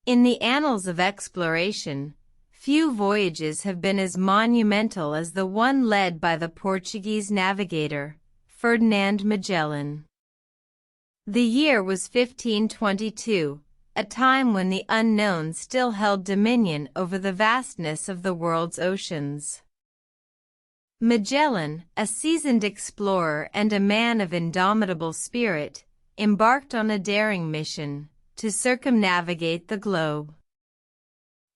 In the annals of exploration, few voyages have been as monumental as the one led by the Portuguese navigator, Ferdinand Magellan. The year was 1522, a time when the unknown still held dominion over the vastness of the world's oceans. Magellan, a seasoned explorer and a man of indomitable spirit, embarked on a daring mission to circumnavigate the globe.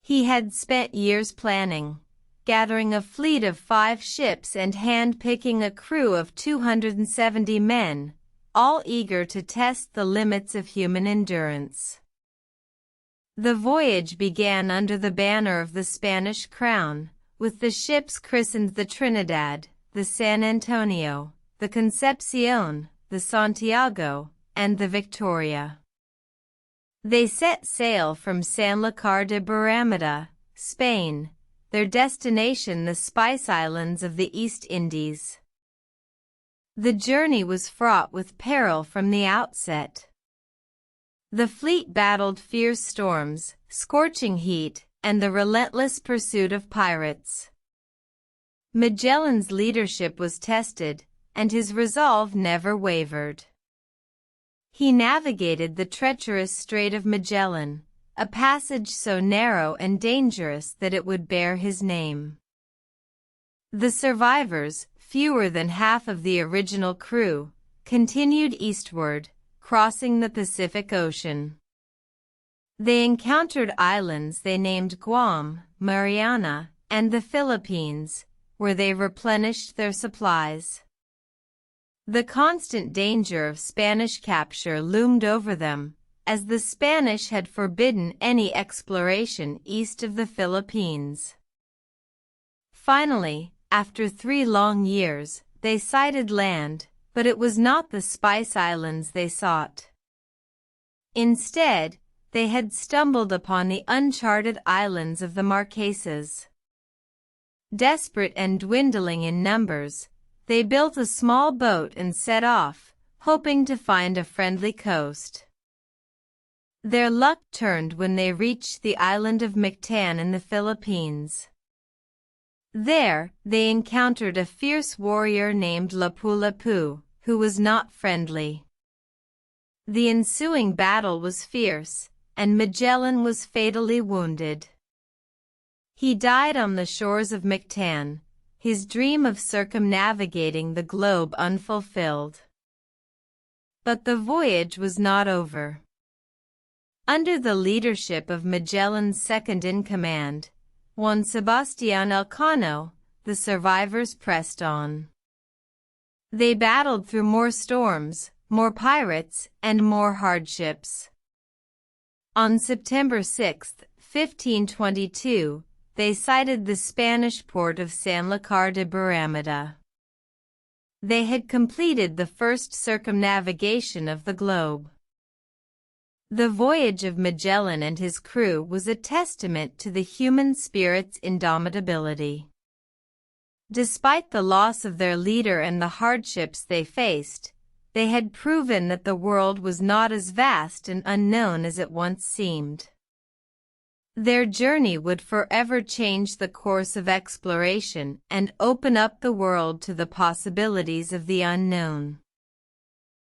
He had spent years planning, gathering a fleet of 5 ships and handpicking a crew of 270 men, all eager to test the limits of human endurance. The voyage began under the banner of the Spanish crown, with the ships christened the Trinidad, the San Antonio, the Concepción, the Santiago, and the Victoria. They set sail from Sanlúcar de Barrameda, Spain, their destination the Spice Islands of the East Indies. The journey was fraught with peril from the outset. The fleet battled fierce storms, scorching heat, and the relentless pursuit of pirates. Magellan's leadership was tested, and his resolve never wavered. He navigated the treacherous Strait of Magellan, a passage so narrow and dangerous that it would bear his name. The survivors, fewer than half of the original crew, continued eastward, crossing the Pacific Ocean. They encountered islands they named Guam, Mariana, and the Philippines, where they replenished their supplies. The constant danger of Spanish capture loomed over them, as the Spanish had forbidden any exploration east of the Philippines. Finally, after 3 long years, they sighted land, but it was not the Spice Islands they sought. Instead, they had stumbled upon the uncharted islands of the Marquesas. Desperate and dwindling in numbers, they built a small boat and set off, hoping to find a friendly coast. Their luck turned when they reached the island of Mactan in the Philippines. There, they encountered a fierce warrior named Lapu-Lapu, who was not friendly. The ensuing battle was fierce, and Magellan was fatally wounded. He died on the shores of Mactan, his dream of circumnavigating the globe unfulfilled. But the voyage was not over. Under the leadership of Magellan's second-in-command, Juan Sebastián Elcano, the survivors pressed on. They battled through more storms, more pirates, and more hardships. On September 6, 1522, they sighted the Spanish port of Sanlúcar de Barrameda. They had completed the first circumnavigation of the globe. The voyage of Magellan and his crew was a testament to the human spirit's indomitability. Despite the loss of their leader and the hardships they faced, they had proven that the world was not as vast and unknown as it once seemed. Their journey would forever change the course of exploration and open up the world to the possibilities of the unknown.